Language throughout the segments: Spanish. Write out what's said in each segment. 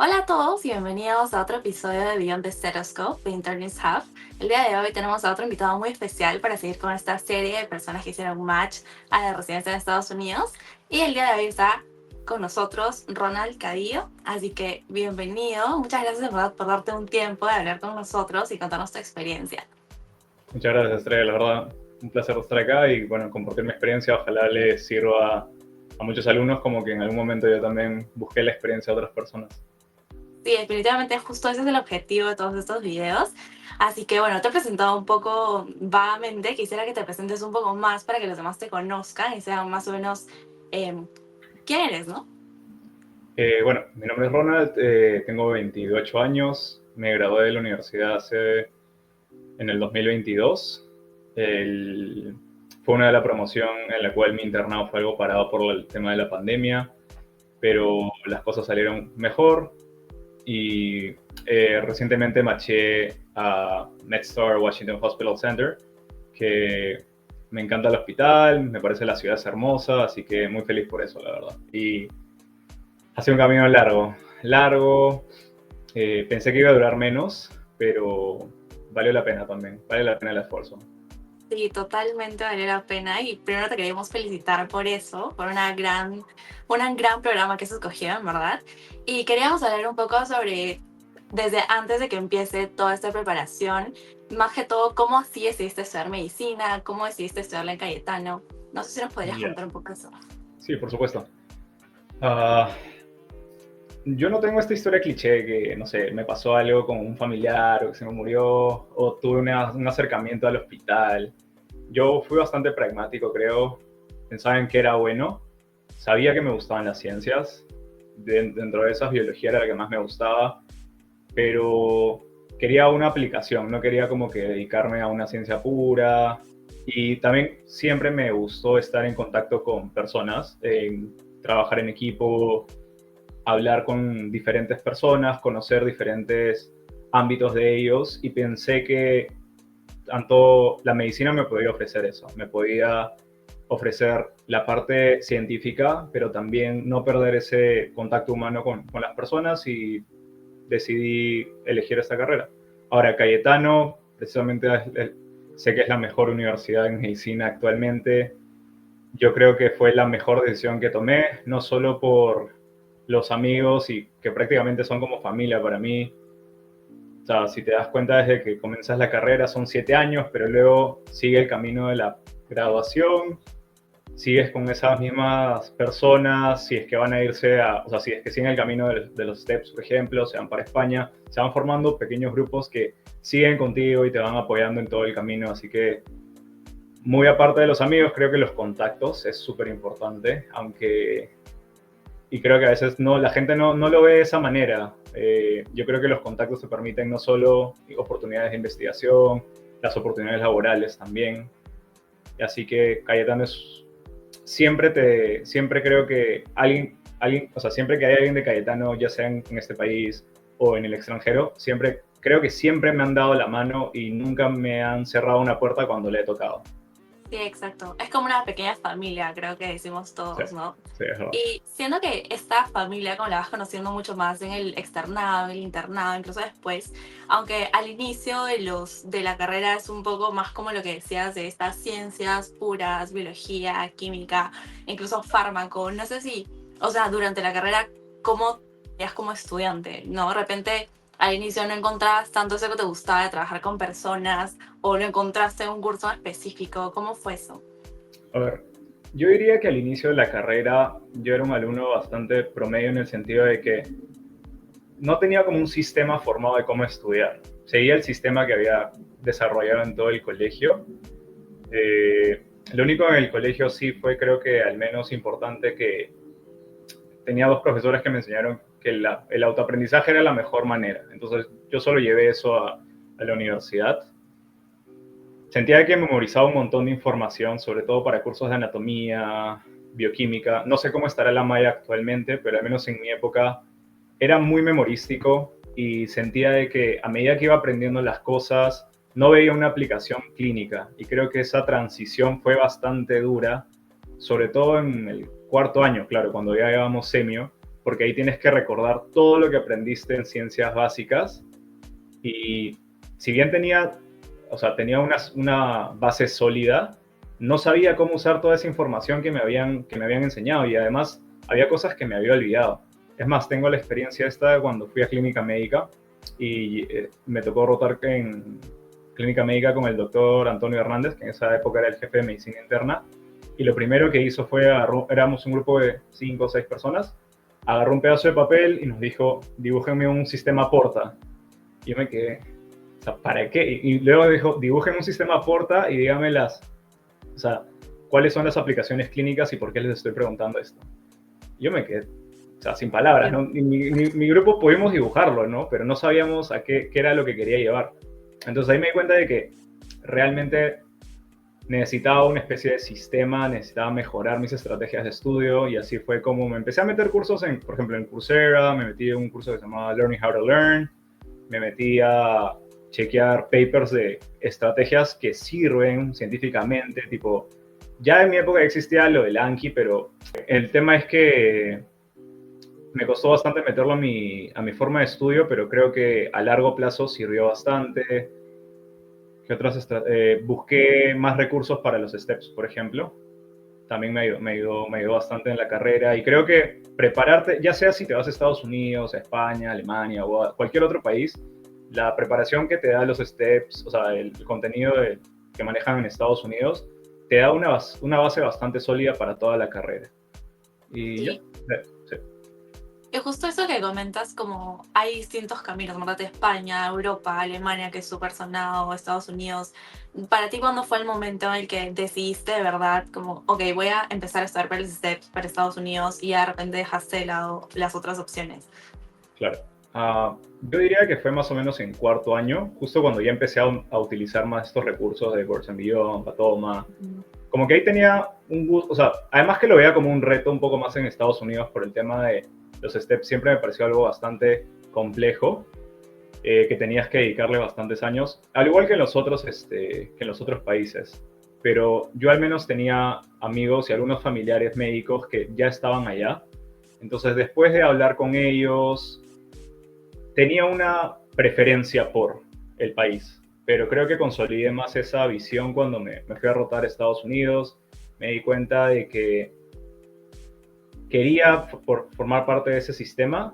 Hola a todos y bienvenidos a otro episodio de Beyond the Stethoscope de Internis Hub. El día de hoy tenemos a otro invitado muy especial para seguir con esta serie de personas que hicieron match a la residencia de Estados Unidos. Y el día de hoy está con nosotros Ronald Cadillo. Así que bienvenido. Muchas gracias de verdad por darte un tiempo de hablar con nosotros y contarnos tu experiencia. Muchas gracias, Estrella. La verdad, un placer estar acá y bueno, compartir mi experiencia. Ojalá les sirva a muchos alumnos, como que en algún momento yo también busqué la experiencia de otras personas. Sí, definitivamente justo ese es el objetivo de todos estos videos. Así que bueno, te he presentado un poco vagamente. Quisiera que te presentes un poco más para que los demás te conozcan y sean más o menos eh, quién eres, ¿no? Bueno, mi nombre es Ronald, tengo 28 años, me gradué de la universidad en el 2022. Fue una de la promoción en la cual mi internado fue algo parado por el tema de la pandemia, pero las cosas salieron mejor. Y recientemente matché a MedStar Washington Hospital Center, que me encanta el hospital, me parece la ciudad es hermosa, así que muy feliz por eso, la verdad. Y ha sido un camino largo, pensé que iba a durar menos, pero valió la pena también, vale la pena el esfuerzo. Sí, totalmente vale la pena. Y primero te queremos felicitar por eso, por un gran programa que se escogió, en verdad. Y queríamos hablar un poco sobre, desde antes de que empiece toda esta preparación, más que todo, cómo así decidiste estudiar medicina, cómo decidiste estudiarla en Cayetano. No sé si nos podrías Ya, contar un poco eso. sí, por supuesto. Uh, yo no tengo esta historia cliché que, no sé, me pasó algo con un familiar o que se me murió o tuve un acercamiento al hospital. Yo fui bastante pragmático, creo. Pensaba en qué era bueno. Sabía que me gustaban las ciencias. Dentro de esas, biología era la que más me gustaba. Pero quería una aplicación, no quería como que dedicarme a una ciencia pura. Y también siempre me gustó estar en contacto con personas, trabajar en equipo, hablar con diferentes personas, conocer diferentes ámbitos de ellos. Y pensé que tanto la medicina me podía ofrecer eso, me podía ofrecer la parte científica, pero también no perder ese contacto humano con las personas y decidí elegir esta carrera. Ahora, Cayetano, precisamente sé que es la mejor universidad en medicina actualmente. Yo creo que fue la mejor decisión que tomé, no solo por los amigos y que prácticamente son como familia para mí. O sea, si te das cuenta, desde que comienzas la carrera son 7 años, pero luego sigue el camino de la graduación, sigues con esas mismas personas, si es que van a irse o sea, si es que siguen el camino de los STEPS, por ejemplo, se van para España, se van formando pequeños grupos que siguen contigo y te van apoyando en todo el camino, así que muy aparte de los amigos, creo que los contactos es súper importante, aunque y creo que a veces no, la gente no lo ve de esa manera. Yo creo que los contactos te permiten no solo oportunidades de investigación, las oportunidades laborales también. Así que Cayetano siempre creo que o sea, siempre que hay alguien de Cayetano, ya sea en este país o en el extranjero, creo que siempre me han dado la mano y nunca me han cerrado una puerta cuando le he tocado. Sí, exacto. Es como una pequeña familia, creo que decimos Sí, todos, ¿no? sí, es verdad. Y siendo que esta familia, como la vas conociendo mucho más en el externado, en el internado, incluso después, aunque al inicio de la carrera es un poco más como lo que decías de estas ciencias puras, biología, química, incluso fármaco, no sé si, o sea, durante la carrera, ¿cómo eras como estudiante? ¿No? De repente al inicio no encontrabas tanto eso que te gustaba de trabajar con personas o lo encontraste en un curso específico, ¿cómo fue eso? A ver, yo diría que al inicio de la carrera yo era un alumno bastante promedio en el sentido de que no tenía como un sistema formado de cómo estudiar. Seguía el sistema que había desarrollado en todo el colegio. Lo único en el colegio sí fue, creo que al menos importante, que tenía dos profesores que me enseñaron que el autoaprendizaje era la mejor manera. Entonces yo solo llevé eso a la universidad. Sentía que memorizaba un montón de información, sobre todo para cursos de anatomía, bioquímica. No sé cómo estará la malla actualmente, pero al menos en mi época era muy memorístico y sentía de que a medida que iba aprendiendo las cosas, no veía una aplicación clínica. Y creo que esa transición fue bastante dura, sobre todo en el cuarto año, claro, cuando ya llevamos semio, porque ahí tienes que recordar todo lo que aprendiste en ciencias básicas. Y si bien tenía una base sólida, no sabía cómo usar toda esa información que me habían enseñado, y además había cosas que me había olvidado. Es más, tengo la experiencia esta de cuando fui a clínica médica y me tocó rotar en clínica médica con el doctor Antonio Hernández, que en esa época era el jefe de medicina interna, y lo primero que hizo fue, éramos un grupo de 5 o 6 personas, agarró un pedazo de papel y nos dijo, dibújenme un sistema Porta. Y yo me quedé, o sea, ¿para qué? Y luego dijo, dibujen un sistema Porta y díganme o sea, cuáles son las aplicaciones clínicas y por qué les estoy preguntando esto. Y yo me quedé, o sea, sin palabras, ¿no? Mi grupo pudimos dibujarlo, ¿no? Pero no sabíamos a qué era lo que quería llevar. Entonces ahí me di cuenta de que realmente necesitaba una especie de sistema, necesitaba mejorar mis estrategias de estudio, y así fue como me empecé a meter cursos por ejemplo, en Coursera, me metí en un curso que se llamaba Learning How to Learn, me metí a chequear papers de estrategias que sirven científicamente, tipo, ya en mi época existía lo del Anki, pero el tema es que me costó bastante meterlo a mi forma de estudio, pero creo que a largo plazo sirvió bastante. ¿Qué otras busqué más recursos para los STEPS, por ejemplo? También me ayudó bastante en la carrera, y creo que prepararte, ya sea si te vas a Estados Unidos, a España, Alemania o a cualquier otro país, la preparación que te da los STEPS, o sea, el contenido que manejan en Estados Unidos, te da una base bastante sólida para toda la carrera. Y Sí. sí. Y justo eso que comentas, como hay distintos caminos, ¿verdad? De España, Europa, Alemania, que es súper sonado, Estados Unidos. Para ti, ¿cuándo fue el momento en el que decidiste de verdad, como, ok, voy a empezar a estudiar para el STEPS, para Estados Unidos, y de repente dejaste de lado las otras opciones? Claro. Yo diría que fue más o menos en cuarto año, justo cuando ya empecé a utilizar más estos recursos de Words and Beyond, Patoma. Como que ahí tenía un gusto, o sea, además que lo veía como un reto un poco más en Estados Unidos por el tema de los steps, siempre me pareció algo bastante complejo, que tenías que dedicarle bastantes años, al igual que que en los otros países. Pero yo al menos tenía amigos y algunos familiares médicos que ya estaban allá. Entonces, después de hablar con ellos, tenía una preferencia por el país, pero creo que consolidé más esa visión cuando me fui a rotar a Estados Unidos. Me di cuenta de que quería formar parte de ese sistema,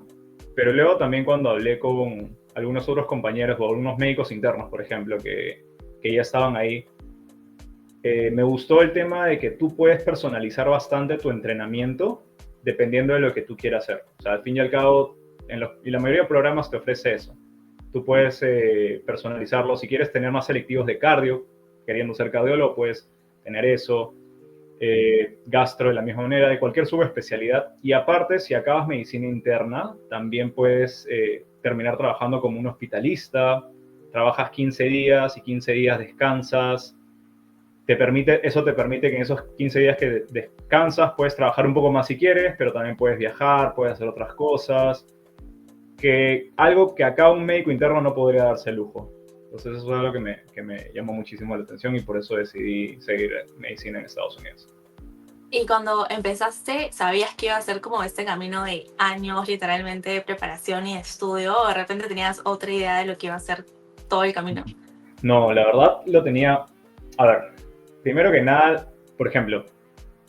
pero luego también cuando hablé con algunos otros compañeros o algunos médicos internos, por ejemplo, que ya estaban ahí, me gustó el tema de que tú puedes personalizar bastante tu entrenamiento dependiendo de lo que tú quieras hacer. O sea, al fin y al cabo, y la mayoría de programas te ofrece eso. Tú puedes personalizarlo. Si quieres tener más selectivos de cardio, queriendo ser cardiólogo, puedes tener eso. Gastro de la misma manera, de cualquier subespecialidad. Y aparte, si acabas medicina interna, también puedes terminar trabajando como un hospitalista. Trabajas 15 días y 15 días descansas. Eso te permite que en esos 15 días que descansas puedes trabajar un poco más si quieres, pero también puedes viajar, puedes hacer otras cosas, que algo que acá un médico interno no podría darse el lujo. Entonces eso es algo que me llamó muchísimo la atención, y por eso decidí seguir medicina en Estados Unidos. Y cuando empezaste, ¿sabías que iba a ser como este camino de años literalmente de preparación y de estudio, o de repente tenías otra idea de lo que iba a ser todo el camino? No, la verdad lo tenía. A ver, primero que nada, por ejemplo,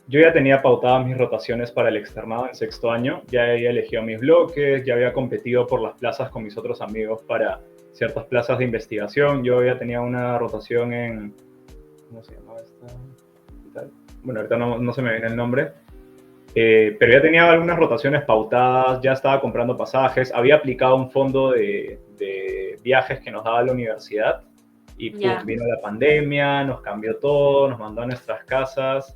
yo ya tenía pautadas mis rotaciones para el externado en sexto año, ya había elegido mis bloques, ya había competido por las plazas con mis otros amigos para ciertas plazas de investigación. Yo ya tenía una rotación en, ¿cómo se llamaba esta? Bueno, ahorita no se me viene el nombre, pero ya tenía algunas rotaciones pautadas, ya estaba comprando pasajes, había aplicado un fondo de viajes que nos daba la universidad, y vino la pandemia, nos cambió todo, nos mandó a nuestras casas.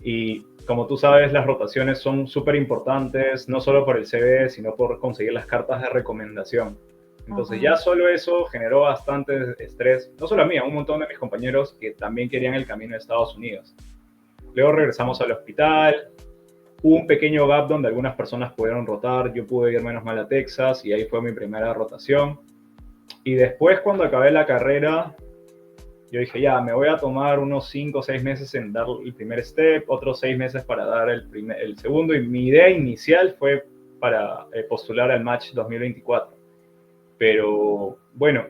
Y como tú sabes, las rotaciones son súper importantes, no solo por el CV, sino por conseguir las cartas de recomendación. Entonces ya solo eso generó bastante estrés, no solo a mí, a un montón de mis compañeros que también querían el camino de Estados Unidos. Luego regresamos al hospital, hubo un pequeño gap donde algunas personas pudieron rotar, yo pude ir menos mal a Texas, y ahí fue mi primera rotación. Y después, cuando acabé la carrera, yo dije, ya, me voy a tomar unos 5 o 6 meses en dar el primer step, otros 6 meses para dar el segundo, y mi idea inicial fue para postular al Match 2024. Pero bueno,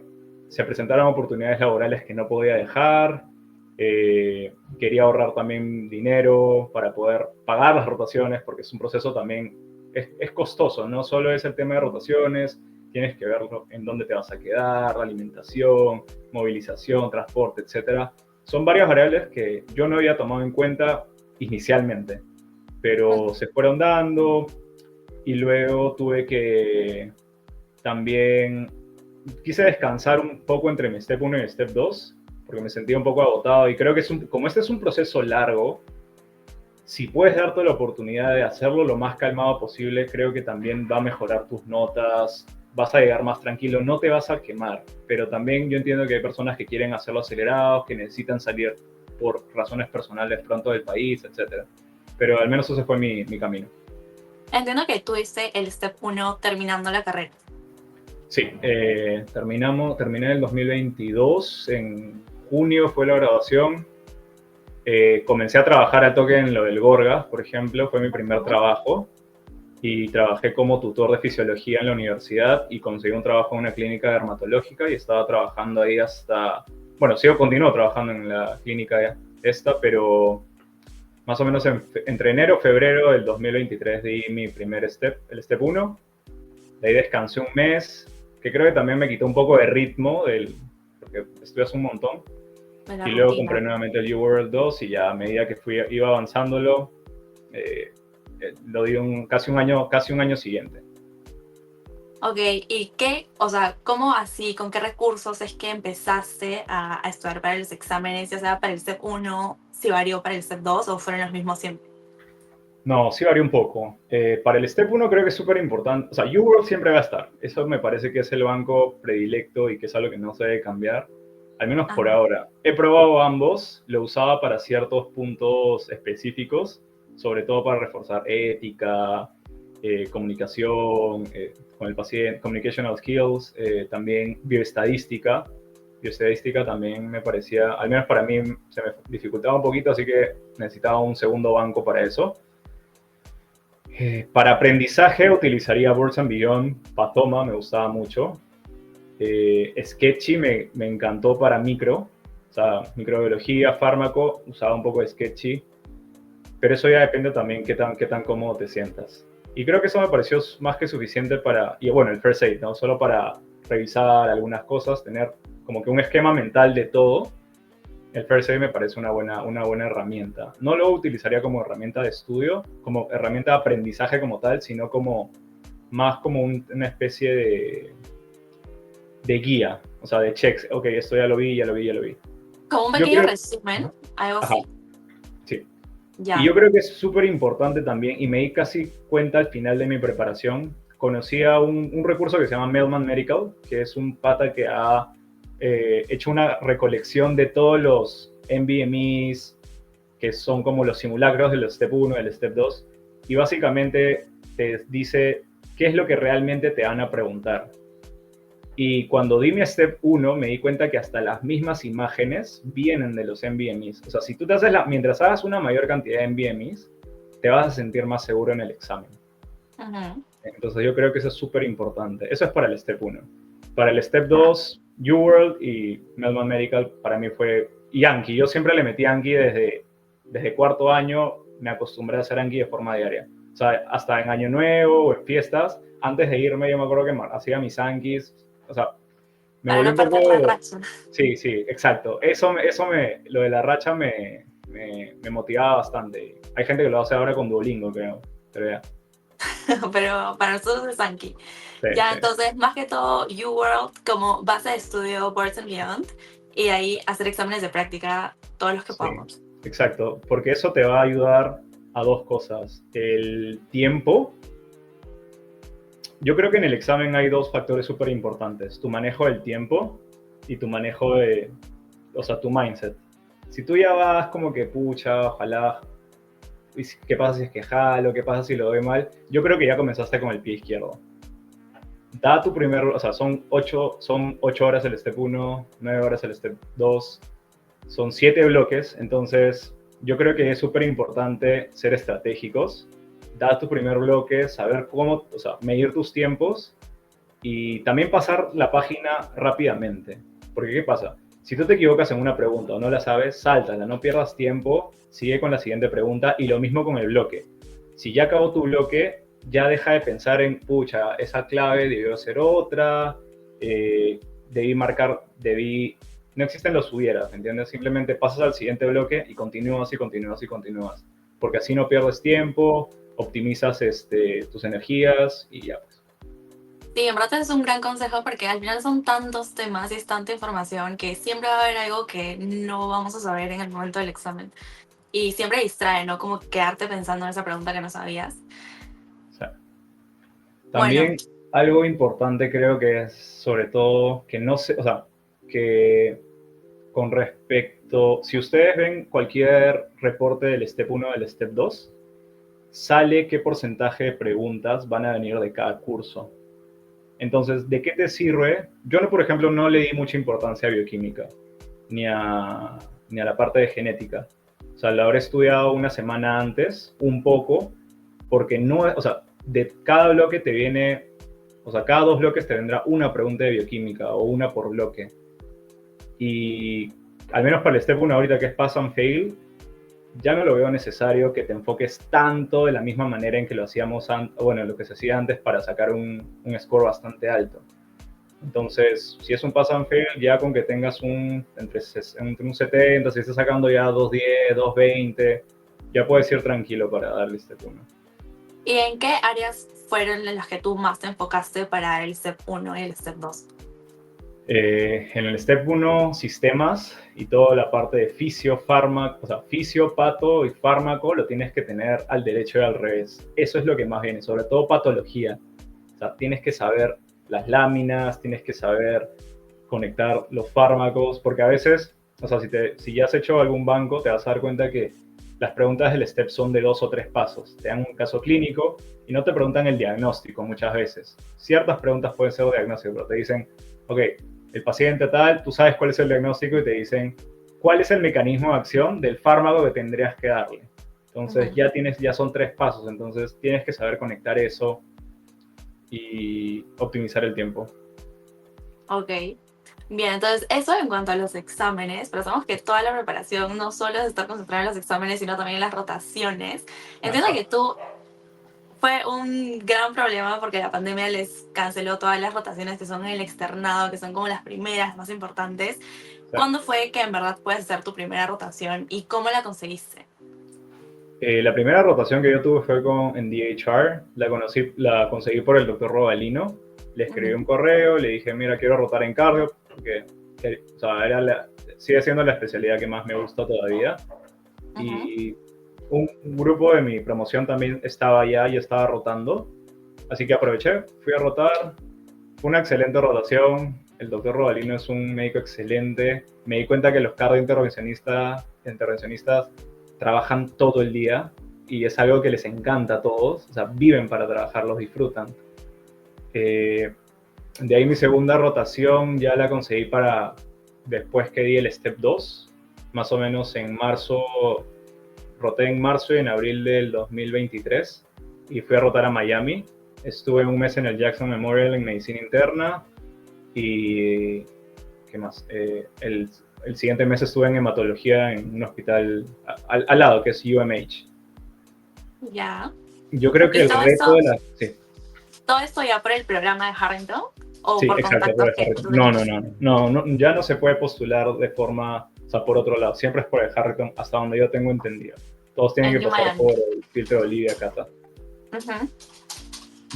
se presentaron oportunidades laborales que no podía dejar, quería ahorrar también dinero para poder pagar las rotaciones, porque es un proceso también, es costoso, no solo es el tema de rotaciones, tienes que ver en dónde te vas a quedar, la alimentación, movilización, transporte, etcétera. Son varias variables que yo no había tomado en cuenta inicialmente, pero se fueron dando y luego tuve que también quise descansar un poco entre mi Step 1 y mi Step 2, porque me sentía un poco agotado y creo que como este es un proceso largo, si puedes darte la oportunidad de hacerlo lo más calmado posible, creo que también va a mejorar tus notas, vas a llegar más tranquilo, no te vas a quemar, pero también yo entiendo que hay personas que quieren hacerlo acelerados, que necesitan salir por razones personales pronto del país, etc. Pero al menos ese fue mi camino. Entiendo que tú hiciste el Step 1 terminando la carrera. Sí, terminé en el 2022, en junio fue la graduación. Comencé a trabajar a toque en lo del Gorgas, por ejemplo, fue mi primer trabajo y trabajé como tutor de fisiología en la universidad y conseguí un trabajo en una clínica dermatológica y estaba trabajando ahí hasta, bueno, continúo trabajando en la clínica esta, pero más o menos entre enero y febrero del 2023 di mi primer step, el step 1, de ahí descansé un mes, que creo que también me quitó un poco de ritmo, porque estudias un montón. Y luego compré nuevamente el UWorld 2 y ya a medida que iba avanzándolo, lo di casi un año siguiente. Ok, ¿y cómo así, con qué recursos es que empezaste a estudiar para los exámenes, ya sea para el Step 1, si varió para el Step 2 o fueron los mismos siempre? No, sí varió un poco. Para el Step 1 creo que es súper importante. O sea, UWorld siempre va a estar. Eso me parece que es el banco predilecto y que es algo que no se debe cambiar. Al menos por ahora. He probado ambos. Lo usaba para ciertos puntos específicos. Sobre todo para reforzar ética, comunicación con el paciente, communicational skills, también bioestadística. Bioestadística también me parecía, al menos para mí, se me dificultaba un poquito, así que necesitaba un segundo banco para eso. Para aprendizaje utilizaría Birds and Beyond, Pathoma me gustaba mucho. Sketchy me encantó para micro, o sea, microbiología, fármaco, usaba un poco de Sketchy, pero eso ya depende también qué tan cómodo te sientas. Y creo que eso me pareció más que suficiente y bueno, el First Aid, ¿no? Solo para revisar algunas cosas, tener como que un esquema mental de todo. El First Aid me parece una buena herramienta. No lo utilizaría como herramienta de estudio, como herramienta de aprendizaje como tal, sino más como una especie de guía, o sea, de checks. Ok, esto ya lo vi. Como un pequeño resumen, algo así. Sí. Ya. Y yo creo que es súper importante también, y me di casi cuenta al final de mi preparación, conocí a un recurso que se llama Mailman Medical, que es un pata que ha hecho una recolección de todos los NBMEs, que son como los simulacros de los Step 1 y del Step 2, y básicamente te dice qué es lo que realmente te van a preguntar. Y cuando di mi Step 1, me di cuenta que hasta las mismas imágenes vienen de los NBMEs. O sea, si tú mientras hagas una mayor cantidad de NBMEs, te vas a sentir más seguro en el examen. Entonces yo creo que eso es súper importante. Eso es para el Step 1. Para el Step 2, UWorld y Mailman Medical para mí fue Anki. Yo siempre le metí Anki desde cuarto año, me acostumbré a hacer Anki de forma diaria. O sea, hasta en Año Nuevo o en fiestas, antes de irme yo me acuerdo que hacía mis Ankis. O sea, me volvió un poco... la racha. Sí, exacto. Lo de la racha me motivaba bastante. Hay gente que lo hace ahora con Duolingo, creo. Pero ya. Pero para nosotros es Anki. Sí, ya, sí. Entonces, más que todo, UWorld como base de estudio Birds and Beyond, y de ahí hacer exámenes de práctica todos los que podamos. Exacto, porque eso te va a ayudar a dos cosas. El tiempo. Yo creo que en el examen hay dos factores súper importantes. Tu manejo del tiempo y tu manejo tu mindset. Si tú ya vas como que, pucha, ojalá, ¿qué pasa si es que jalo? ¿Qué pasa si lo doy mal? Yo creo que ya comenzaste con el pie izquierdo. Son 8 horas el Step 1, 9 horas el Step 2. son 7 bloques, entonces yo creo que es súper importante ser estratégicos, dar tu primer bloque, saber cómo, o sea, medir tus tiempos y también pasar la página rápidamente. Porque ¿qué pasa? Si tú te equivocas en una pregunta o no la sabes, sáltala, no pierdas tiempo, sigue con la siguiente pregunta y lo mismo con el bloque. Si ya acabó tu bloque, ya deja de pensar en, pucha, esa clave debió ser otra, debí marcar, debí... No existen los hubieras, ¿entiendes? Simplemente pasas al siguiente bloque y continúas y continúas y continúas. Porque así no pierdes tiempo, optimizas tus energías y ya pues. Sí, en verdad es un gran consejo porque al final son tantos temas y es tanta información que siempre va a haber algo que no vamos a saber en el momento del examen. Y siempre distrae, ¿no? Como quedarte pensando en esa pregunta que no sabías. O sea, Bueno, también algo importante creo que es sobre todo que no se, o sea, que con respecto, si ustedes ven cualquier reporte del Step 1 o del Step 2, sale qué porcentaje de preguntas van a venir de cada curso. Entonces, ¿de qué te sirve? Yo, no, por ejemplo, no le di mucha importancia a bioquímica, ni a, ni a la parte de genética. O sea, la habré estudiado una semana antes, un poco, porque no, o sea, de cada bloque te viene, o sea, cada 2 bloques te vendrá una pregunta de bioquímica o una por bloque. Y al menos para el Step 1 ahorita que es Pass and Fail, ya no lo veo necesario que te enfoques tanto de la misma manera en que lo hacíamos, bueno, lo que se hacía antes para sacar un score bastante alto. Entonces, si es un pass and fail, ya con que tengas entre un 70, si estás sacando ya 210, 220, ya puedes ir tranquilo para darle este turno. ¿y en qué áreas fueron en las que tú más te enfocaste para el Step 1 y el Step 2? En el Step 1, sistemas y toda la parte de fisio, fármaco, o sea, fisio, pato y fármaco lo tienes que tener al derecho y al revés. Eso es lo que más viene, sobre todo patología. O sea, tienes que saber las láminas, tienes que saber conectar los fármacos, porque a veces, o sea, si ya has hecho algún banco, te vas a dar cuenta que las preguntas del STEP son de 2 o 3 pasos. Te dan un caso clínico y no te preguntan el diagnóstico muchas veces. Ciertas preguntas pueden ser de diagnóstico, pero te dicen, ok, el paciente tal, tú sabes cuál es el diagnóstico y te dicen cuál es el mecanismo de acción del fármaco que tendrías que darle. Entonces ya son 3 pasos, entonces tienes que saber conectar eso y optimizar el tiempo. Ok. Bien, entonces eso en cuanto a los exámenes, pero sabemos que toda la preparación no solo es estar concentrada en los exámenes, sino también en las rotaciones. Entiendo Ajá. que tú fue un gran problema porque la pandemia les canceló todas las rotaciones que son en el externado, que son como las primeras, más importantes. O sea, ¿Cuándo fue que en verdad puedes hacer tu primera rotación y cómo la conseguiste? la primera rotación que yo tuve fue en DHR, la conseguí por el doctor Robalino, le escribí un correo, le dije, mira, quiero rotar en cardio, porque o sea, sigue siendo la especialidad que más me gusta todavía. Y un grupo de mi promoción también estaba allá y estaba rotando, así que aproveché, fui a rotar, fue una excelente rotación, el doctor Robalino es un médico excelente, me di cuenta que los intervencionistas trabajan todo el día y es algo que les encanta a todos, o sea, viven para trabajar, los disfrutan. De ahí mi segunda rotación ya la conseguí para después que di el Step 2, más o menos en marzo, roté en marzo y en abril del 2023 y fui a rotar a Miami. Estuve un mes en el Jackson Memorial en medicina interna y ¿qué más? El siguiente mes estuve en hematología en un hospital al lado, que es UMH. Ya. Yo creo que ¿Y el reto de la... Sí, todo esto ya por el programa de Harrington o sí, por exacto. contactos que tú No, tenías? ya no se puede postular de forma, o sea, por otro lado. Siempre es por el Harrington, hasta donde yo tengo entendido. Todos tienen En que pasar Miami. por el filtro de Olivia Cata. Ujú.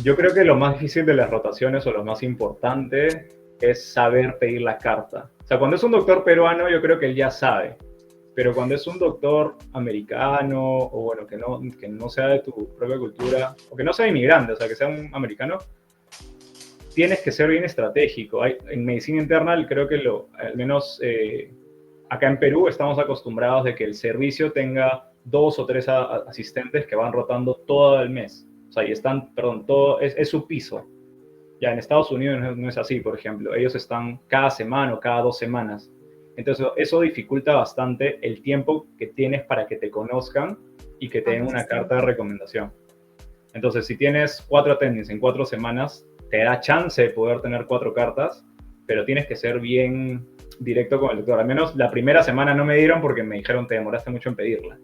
Yo creo que lo más difícil de las rotaciones o lo más importante es saber pedir la carta. O sea, cuando es un doctor peruano, yo creo que él ya sabe. Pero cuando es un doctor americano, o bueno, que no sea de tu propia cultura, o que no sea inmigrante, o sea, que sea un americano, tienes que ser bien estratégico. En medicina interna, creo que al menos acá en Perú estamos acostumbrados de que el servicio tenga 2 o 3 asistentes que van rotando todo el mes. O sea, y están, perdón, es su piso. Ya en Estados Unidos no es así, por ejemplo. Ellos están cada semana o cada 2 semanas. Entonces eso dificulta bastante el tiempo que tienes para que te conozcan y que te den una Sí. carta de recomendación. Entonces, si tienes 4 attendings en 4 semanas, te da chance de poder tener 4 cartas, pero tienes que ser bien directo con el doctor. Al menos la primera semana no me dieron porque me dijeron te demoraste mucho en pedirla.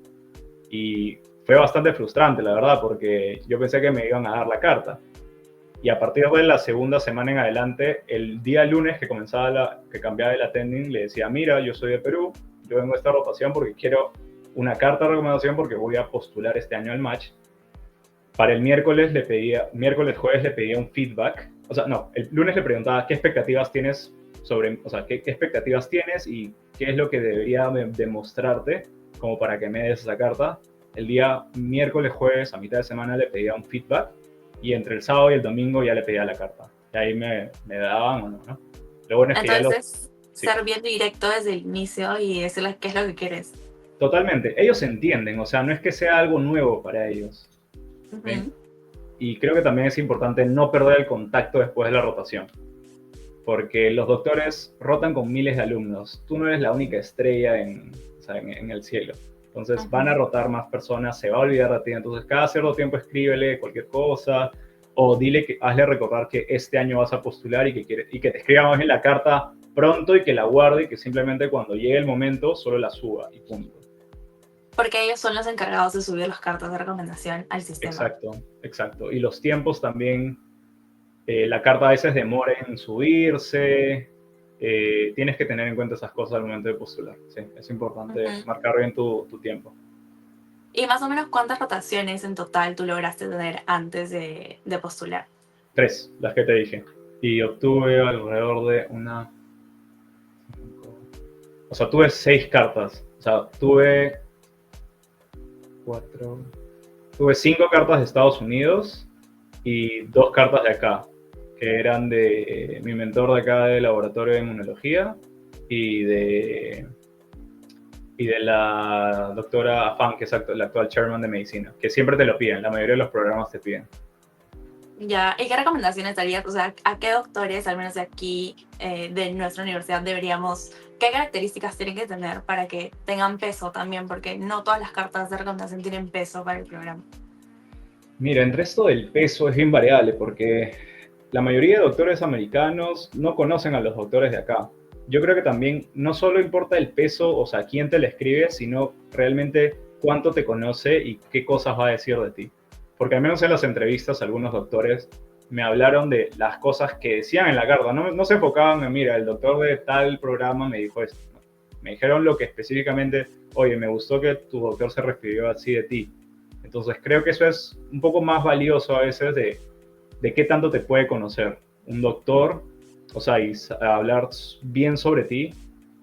Y fue bastante frustrante, la verdad, porque yo pensé que me iban a dar la carta. Y a partir de la segunda semana en adelante, el día lunes que cambiaba el attending, le decía, mira, yo soy de Perú, yo vengo a esta rotación porque quiero una carta de recomendación porque voy a postular este año al match. Para el jueves le pedía un feedback. O sea, no, el lunes le preguntaba qué expectativas tienes qué expectativas tienes y qué es lo que debería demostrarte como para que me des esa carta. El día miércoles, jueves, a mitad de semana le pedía un feedback y entre el sábado y el domingo ya le pedía la carta. Y ahí me daban o no, ¿no? Lo bueno es que ya Entonces, sí. ser bien directo desde el inicio y decirles qué es lo que quieres. Totalmente. Ellos entienden, o sea, no es que sea algo nuevo para ellos. ¿Sí? Y creo que también es importante no perder el contacto después de la rotación, porque los doctores rotan con miles de alumnos. Tú no eres la única estrella en el cielo. Entonces van a rotar más personas, se va a olvidar de ti. Entonces cada cierto tiempo escríbele cualquier cosa o hazle recordar que este año vas a postular y que te escriba más bien la carta pronto y que la guarde y que simplemente cuando llegue el momento solo la suba y punto. Porque ellos son los encargados de subir las cartas de recomendación al sistema. Exacto. Y los tiempos también, la carta a veces demora en subirse, tienes que tener en cuenta esas cosas al momento de postular. Sí, es importante marcar bien tu tiempo. ¿Y más o menos cuántas rotaciones en total tú lograste tener antes de postular? 3, las que te dije. Y obtuve alrededor de o sea, tuve 6 cartas. O sea, tuve 5 cartas de Estados Unidos y 2 cartas de acá, que eran de mi mentor de acá del laboratorio de inmunología y de la doctora Afan, que es la actual chairman de medicina, que siempre te lo piden, la mayoría de los programas te piden. Ya, ¿y qué recomendaciones darías? O sea, ¿a qué doctores, al menos de aquí, de nuestra universidad, qué características tienen que tener para que tengan peso también? Porque no todas las cartas de recomendación tienen peso para el programa. Mira, entre esto del peso es bien variable porque la mayoría de doctores americanos no conocen a los doctores de acá. Yo creo que también no solo importa el peso, o sea, quién te le escribe, sino realmente cuánto te conoce y qué cosas va a decir de ti. Porque al menos en las entrevistas algunos doctores me hablaron de las cosas que decían en la carta. No se enfocaban en, mira, el doctor de tal programa me dijo esto. ¿No? Me dijeron lo que específicamente, oye, me gustó que tu doctor se refirió así de ti. Entonces creo que eso es un poco más valioso a veces de qué tanto te puede conocer un doctor, o sea, y hablar bien sobre ti,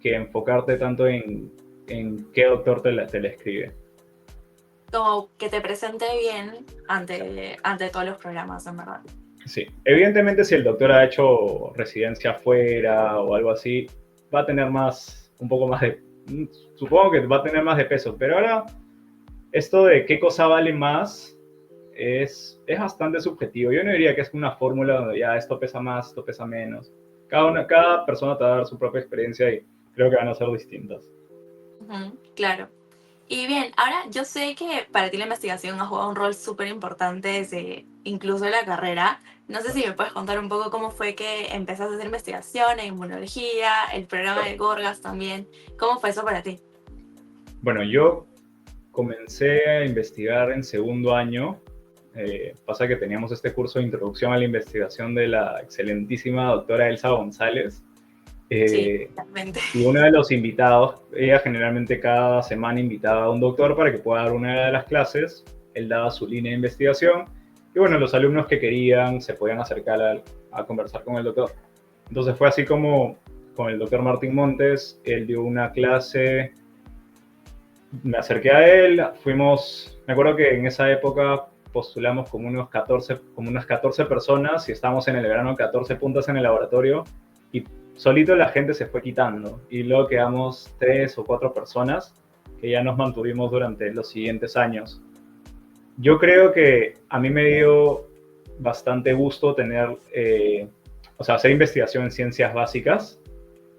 que enfocarte tanto en qué doctor te la escribe. Como que te presente bien ante todos los programas, en verdad. Sí, evidentemente si el doctor ha hecho residencia afuera o algo así, va a tener un poco más supongo que va a tener más de peso, pero ahora esto de qué cosa vale más es bastante subjetivo. Yo no diría que es una fórmula donde ya esto pesa más, esto pesa menos. Cada persona te va a dar su propia experiencia y creo que van a ser distintas. Claro. Y bien, ahora yo sé que para ti la investigación ha jugado un rol súper importante desde incluso la carrera. No sé si me puedes contar un poco cómo fue que empezaste a hacer investigación en inmunología, el programa de Gorgas también. ¿Cómo fue eso para ti? Bueno, yo comencé a investigar en segundo año. Pasa que teníamos este curso de introducción a la investigación de la excelentísima doctora Elsa González. Sí, realmente. Y uno de los invitados, ella generalmente cada semana invitaba a un doctor para que pueda dar una de las clases. Él daba su línea de investigación. Y bueno, los alumnos que querían se podían acercar a conversar con el doctor. Entonces fue así como con el doctor Martín Montes. Él dio una clase, me acerqué a él, me acuerdo que en esa época postulamos como unas 14 personas y estábamos en el verano 14 puntas en el laboratorio y solito la gente se fue quitando y luego quedamos 3 o 4 personas que ya nos mantuvimos durante los siguientes años. Yo creo que a mí me dio bastante gusto hacer investigación en ciencias básicas,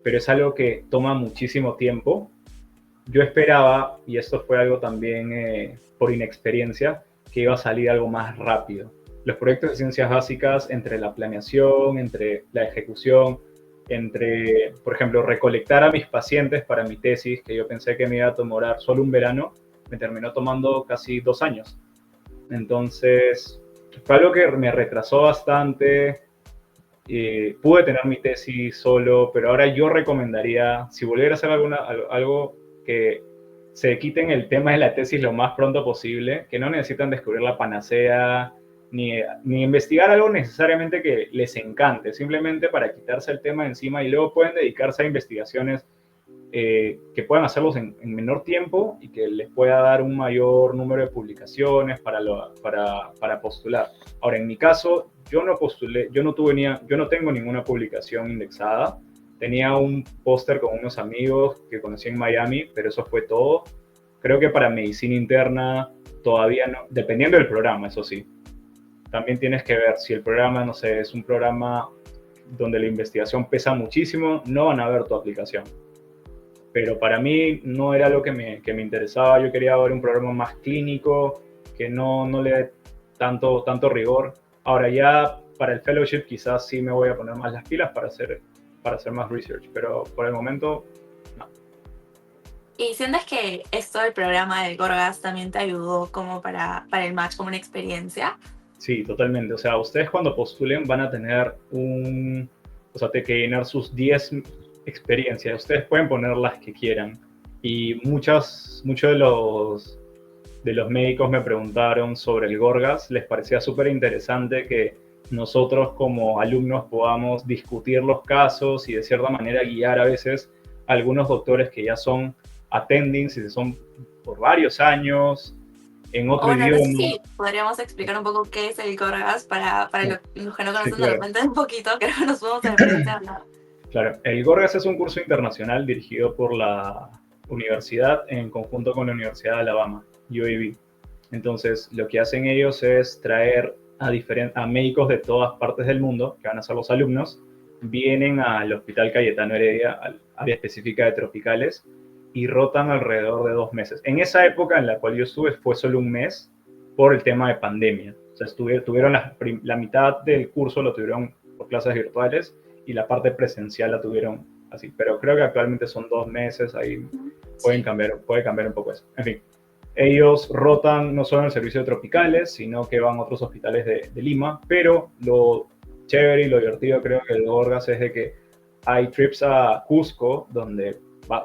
pero es algo que toma muchísimo tiempo. Yo esperaba, y esto fue algo también por inexperiencia, que iba a salir algo más rápido. Los proyectos de ciencias básicas, entre la planeación, entre la ejecución, entre, por ejemplo, recolectar a mis pacientes para mi tesis, que yo pensé que me iba a tomar solo un verano, me terminó tomando casi 2 años. Entonces, fue algo que me retrasó bastante. Pude tener mi tesis solo, pero ahora yo recomendaría, si volviera a hacer algo que se quiten el tema de la tesis lo más pronto posible, que no necesitan descubrir la panacea, ni investigar algo necesariamente que les encante, simplemente para quitarse el tema de encima y luego pueden dedicarse a investigaciones que puedan hacerlos en menor tiempo y que les pueda dar un mayor número de publicaciones para postular. Ahora, en mi caso, yo no postulé, yo no tengo ninguna publicación indexada. Tenía un póster con unos amigos que conocí en Miami, pero eso fue todo. Creo que para medicina interna todavía no, dependiendo del programa, eso sí. También tienes que ver si el programa, no sé, es un programa donde la investigación pesa muchísimo, no van a ver tu aplicación. Pero para mí no era lo que me interesaba. Yo quería ver un programa más clínico, que no le dé tanto rigor. Ahora ya para el fellowship quizás sí me voy a poner más las pilas para hacer más research, pero por el momento no. ¿Y sientes que esto del programa del Gorgas también te ayudó como para el match, como una experiencia? Sí, totalmente. O sea, ustedes cuando postulen van a tener o sea, que llenar sus 10 experiencias. Ustedes pueden poner las que quieran. Y muchos de los médicos me preguntaron sobre el Gorgas. Les parecía súper interesante que nosotros como alumnos podamos discutir los casos y de cierta manera guiar a veces a algunos doctores que ya son attendings y son por varios años en O otro bueno, no sé idioma. si podríamos explicar un poco qué es el Gorgas para los que no Sí, conocen de claro. repente un poquito, creo que nos podemos de repente hablar. Claro, el Gorgas es un curso internacional dirigido por la universidad en conjunto con la Universidad de Alabama, UAB. Entonces, lo que hacen ellos es traer a médicos de todas partes del mundo, que van a ser los alumnos, vienen al Hospital Cayetano Heredia, al área específica de tropicales, y rotan alrededor de 2 meses. En esa época en la cual yo estuve fue solo un mes por el tema de pandemia. O sea, tuvieron la mitad del curso lo tuvieron por clases virtuales y la parte presencial la tuvieron así. Pero creo que actualmente son 2 meses, ahí Sí. puede cambiar un poco eso. En fin, ellos rotan no solo en el servicio de tropicales, sino que van a otros hospitales de Lima, pero lo chévere y lo divertido creo que el Gorgas es de que hay trips a Cusco donde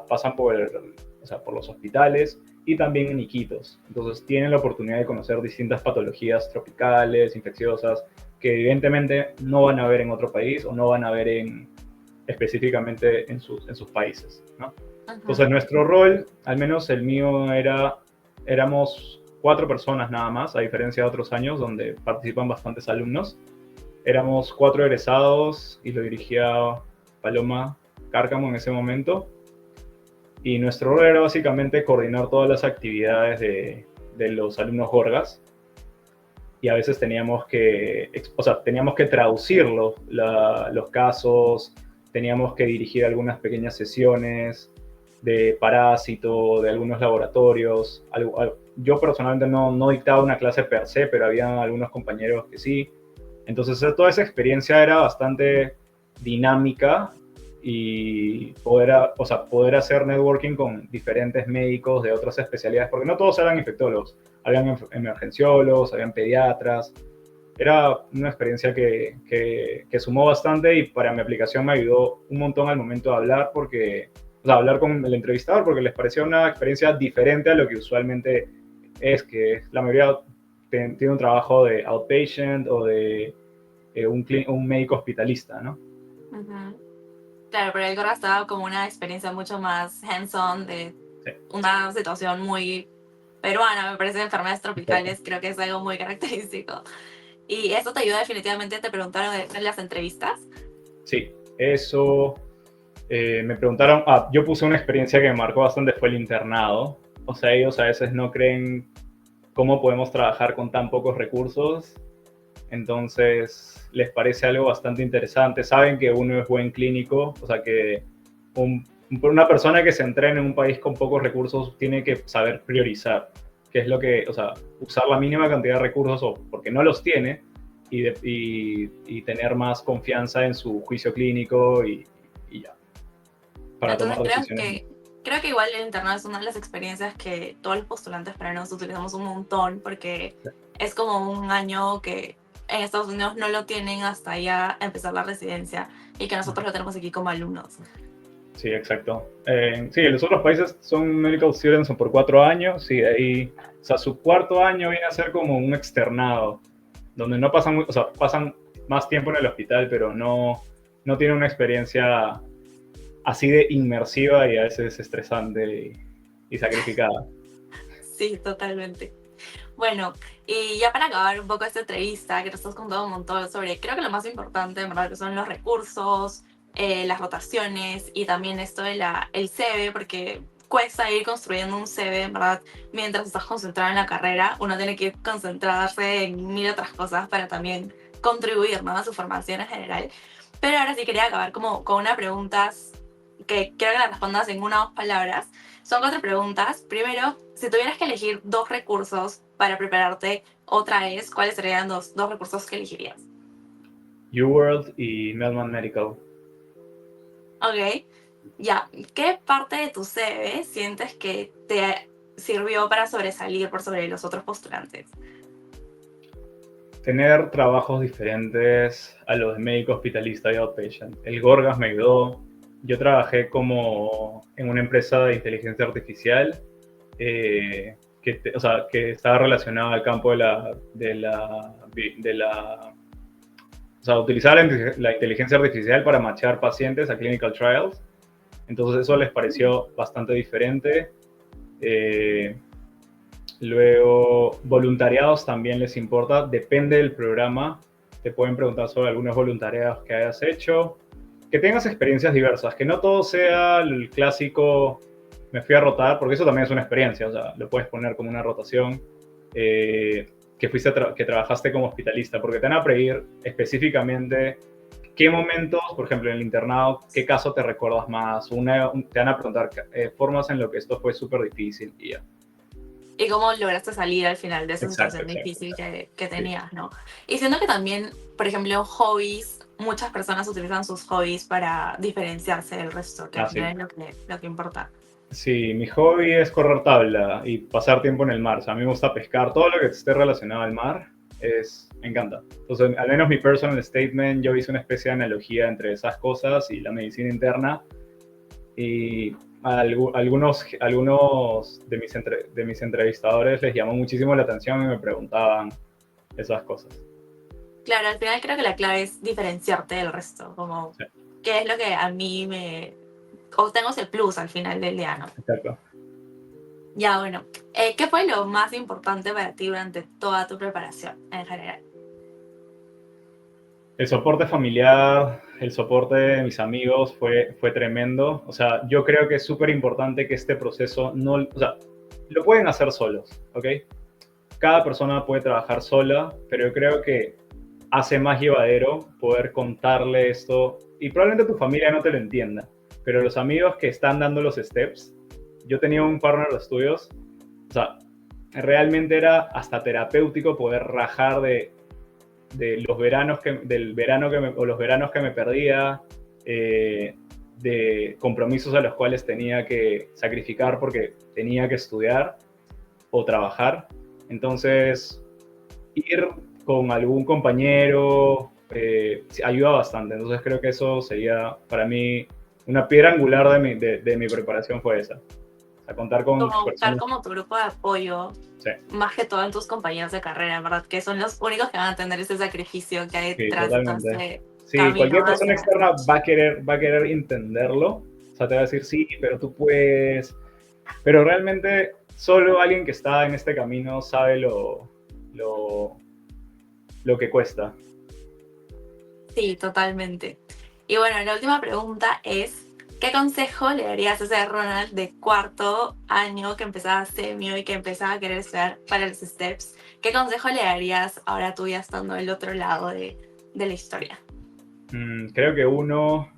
pasan o sea, por los hospitales y también en Iquitos. Entonces tienen la oportunidad de conocer distintas patologías tropicales, infecciosas, que evidentemente no van a ver en otro país o no van a ver específicamente en sus países, ¿no? Ujú. Entonces nuestro rol, al menos el mío éramos 4 personas nada más, a diferencia de otros años donde participan bastantes alumnos. Éramos 4 egresados y lo dirigía Paloma Cárcamo en ese momento. Y nuestro rol era básicamente coordinar todas las actividades de los alumnos Gorgas. Y a veces teníamos que traducir los casos, teníamos que dirigir algunas pequeñas sesiones de parásito, de algunos laboratorios. Yo personalmente no dictaba una clase per se, pero había algunos compañeros que sí. Entonces toda esa experiencia era bastante dinámica y poder hacer networking con diferentes médicos de otras especialidades, porque no todos eran infectólogos, habían emergenciólogos, habían pediatras. Era una experiencia que sumó bastante y para mi aplicación me ayudó un montón al momento de hablar, hablar con el entrevistador, porque les parecía una experiencia diferente a lo que usualmente es, que la mayoría tiene un trabajo de outpatient o de un médico hospitalista, ¿no? Ujú. Claro, pero el Gorgas estaba como una experiencia mucho más hands-on de Sí, una situación muy peruana, me parece, enfermedades exacto. tropicales, creo que es algo muy característico. Y eso te ayuda definitivamente, te preguntaron en las entrevistas. Sí, eso. Me preguntaron, yo puse una experiencia que me marcó bastante, fue el internado. O sea, ellos a veces no creen cómo podemos trabajar con tan pocos recursos. Entonces, les parece algo bastante interesante. Saben que uno es buen clínico, o sea, que una persona que se entrena en un país con pocos recursos tiene que saber priorizar, que es lo que, o sea, usar la mínima cantidad de recursos o porque no los tiene y tener más confianza en su juicio clínico y ya, para Entonces tomar decisiones. creo que igual el internado es una de las experiencias que todos los postulantes peruanos utilizamos un montón porque es como un año que en Estados Unidos no lo tienen hasta ya empezar la residencia y que nosotros lo tenemos aquí como alumnos. Sí, exacto. Sí, los otros países son medical students son por 4 años y ahí, o sea, su cuarto año viene a ser como un externado, donde no pasan, o sea, pasan más tiempo en el hospital, pero no tienen una experiencia así de inmersiva y a veces estresante y sacrificada. Sí, totalmente. Bueno, y ya para acabar un poco esta entrevista, que nos has contado un montón sobre, creo que lo más importante, en verdad, que son los recursos, las rotaciones y también esto de el CV, porque cuesta ir construyendo un CV, en verdad, mientras estás concentrado en la carrera, uno tiene que concentrarse en mil otras cosas para también contribuir, ¿no?, a su formación en general. Pero ahora sí quería acabar como con unas preguntas que quiero que las respondas en una o dos palabras. Son 4 preguntas. Primero, si tuvieras que elegir 2 recursos para prepararte otra vez, ¿cuáles serían los 2 recursos que elegirías? UWorld y Melman Medical. Ok, ya. ¿Qué parte de tu CV sientes que te sirvió para sobresalir por sobre los otros postulantes? Tener trabajos diferentes a los de médico hospitalista y outpatient. El Gorgas me ayudó. Yo trabajé como en una empresa de inteligencia artificial o sea, que estaba relacionada al campo o sea, utilizar la inteligencia artificial para matchar pacientes a clinical trials. Entonces eso les pareció bastante diferente. Luego, voluntariados también les importa, depende del programa. Te pueden preguntar sobre algunos voluntariados que hayas hecho. Que tengas experiencias diversas, que no todo sea el clásico, me fui a rotar, porque eso también es una experiencia, o sea, lo puedes poner como una rotación, que trabajaste como hospitalista, porque te van a pedir específicamente qué momentos, por ejemplo, en el internado, qué caso te recuerdas más, te van a preguntar formas en lo que esto fue súper difícil y ya. Y cómo lograste salir al final de esa Exacto, situación exacto, difícil exacto. que Sí. tenías, ¿no? Y siento que también, por ejemplo, hobbies, muchas personas utilizan sus hobbies para diferenciarse del resto, que al Sí. final es lo que importa. Sí, mi hobby es correr tabla y pasar tiempo en el mar. O sea, a mí me gusta pescar, todo lo que esté relacionado al mar me encanta. Entonces, al menos mi personal statement, yo hice una especie de analogía entre esas cosas y la medicina interna. Y algunos de mis entrevistadores les llamó muchísimo la atención y me preguntaban esas cosas. Claro, al final creo que la clave es diferenciarte del resto, como Sí, qué es lo que a mí o tengo ese plus al final del día, ¿no? exacto. Ya, bueno, ¿qué fue lo más importante para ti durante toda tu preparación en general? El soporte familiar, el soporte de mis amigos fue tremendo. O sea, yo creo que es súper importante que este proceso no, o sea, lo pueden hacer solos, ¿ok? Cada persona puede trabajar sola, pero yo creo que hace más llevadero poder contarle esto y probablemente tu familia no te lo entienda, pero los amigos que están dando los steps, yo tenía un partner de estudios, o sea, realmente era hasta terapéutico poder rajar de los veranos o los veranos que me perdía, de compromisos a los cuales tenía que sacrificar porque tenía que estudiar o trabajar. Entonces, ir con algún compañero ayuda bastante. Entonces, creo que eso sería para mí una piedra angular de mi preparación fue esa. O sea, contar con Como buscar personas. como tu grupo de apoyo, Sí, más que todo en tus compañeros de carrera, ¿verdad? Que son los únicos que van a tener ese sacrificio que hay sí, detrás de todo totalmente. este Sí, camino cualquier persona hacia externa Roche. va a querer entenderlo. O sea, te va a decir, sí, pero tú puedes. Pero realmente solo alguien que está en este camino sabe lo, lo que cuesta. Sí, totalmente. Y bueno, la última pregunta es, ¿qué consejo le darías a ese Ronald de cuarto año que empezaba semio y que empezaba a querer estudiar para los STEPS? ¿Qué consejo le darías ahora tú ya estando del otro lado de la historia? Creo que uno,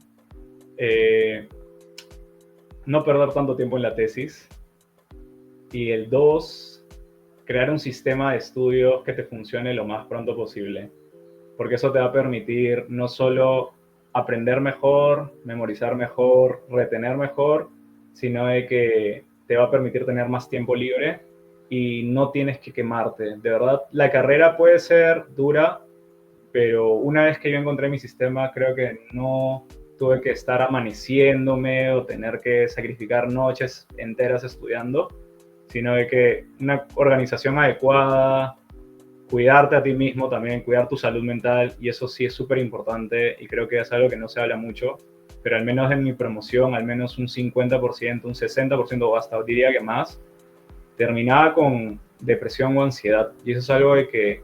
eh, no perder tanto tiempo en la tesis. Y el 2, crear un sistema de estudios que te funcione lo más pronto posible. Porque eso te va a permitir no solo aprender mejor, memorizar mejor, retener mejor, sino de que te va a permitir tener más tiempo libre y no tienes que quemarte. De verdad, la carrera puede ser dura, pero una vez que yo encontré mi sistema, creo que no tuve que estar amaneciéndome o tener que sacrificar noches enteras estudiando, sino de que una organización adecuada, cuidarte a ti mismo también, cuidar tu salud mental, y eso sí es súper importante y creo que es algo que no se habla mucho, pero al menos en mi promoción, al menos un 50%, un 60% o hasta diría que más, terminaba con depresión o ansiedad. Y eso es algo de que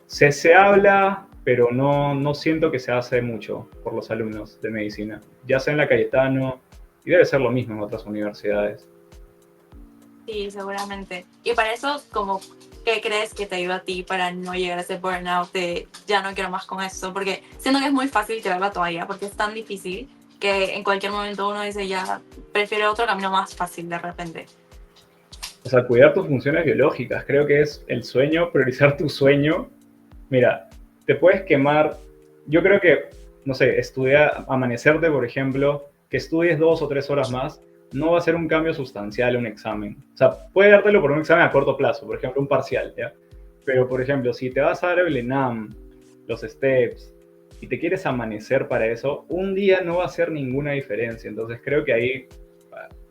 se habla, pero no siento que se hace mucho por los alumnos de medicina, ya sea en la Cayetano, y debe ser lo mismo en otras universidades. Sí, seguramente. Y para eso, como, ¿qué crees que te ayuda a ti para no llegar a ese burnout de ya no quiero más con eso? Porque siento que es muy fácil tirar la toalla, porque es tan difícil que en cualquier momento uno dice ya, prefiero otro camino más fácil de repente. O sea, cuidar tus funciones biológicas, creo que es el sueño, priorizar tu sueño. Mira, te puedes quemar, yo creo que, no sé, estudiar, amanecerte, por ejemplo, que estudies 2 o 3 horas más, no va a ser un cambio sustancial en un examen. O sea, puede dártelo por un examen a corto plazo, por ejemplo, un parcial, ¿ya? Pero, por ejemplo, si te vas a dar el ENAM, los STEPS, y te quieres amanecer para eso, un día no va a hacer ninguna diferencia. Entonces creo que ahí,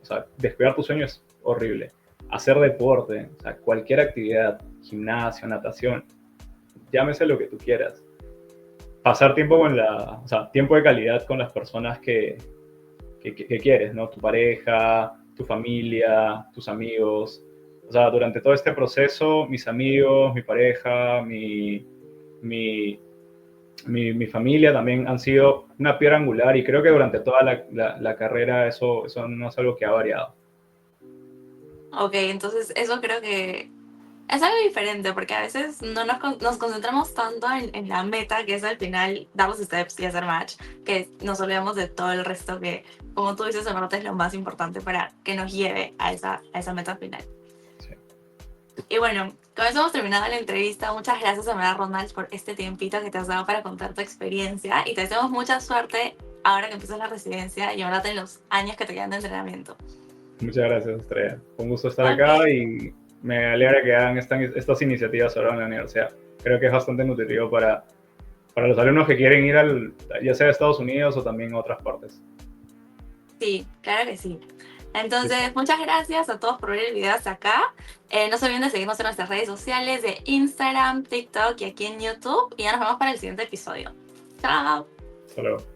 o sea, descuidar tu sueño es horrible. Hacer deporte, o sea, cualquier actividad, gimnasio, natación, llámese lo que tú quieras. Pasar tiempo con o sea, tiempo de calidad con las personas que quieres, ¿no? Tu pareja, tu familia, tus amigos. O sea, durante todo este proceso, mis amigos, mi pareja, mi, mi familia también han sido una piedra angular y creo que durante toda la carrera eso no es algo que ha variado. Ok, entonces eso creo que es algo diferente, porque a veces no nos concentramos tanto en la meta, que es al final dar los steps y hacer match, que nos olvidamos de todo el resto que, como tú dices, en verdad es lo más importante para que nos lleve a esa meta final. Sí. Y bueno, con eso hemos terminado la entrevista. Muchas gracias, Amara Ronald, por este tiempito que te has dado para contar tu experiencia y te deseamos mucha suerte ahora que empiezas la residencia y ahora en los años que te quedan de entrenamiento. Muchas gracias, Estrella. Fue un gusto estar acá Ok, y me alegra que hagan estas iniciativas ahora en la universidad. Creo que es bastante nutritivo para los alumnos que quieren ir ya sea a Estados Unidos o también a otras partes. sí, claro que sí. Listo. Entonces, muchas gracias a todos por ver el video hasta acá. No se olviden de seguirnos en nuestras redes sociales de Instagram, TikTok y aquí en YouTube. Y ya nos vemos para el siguiente episodio. Chao. Hasta luego.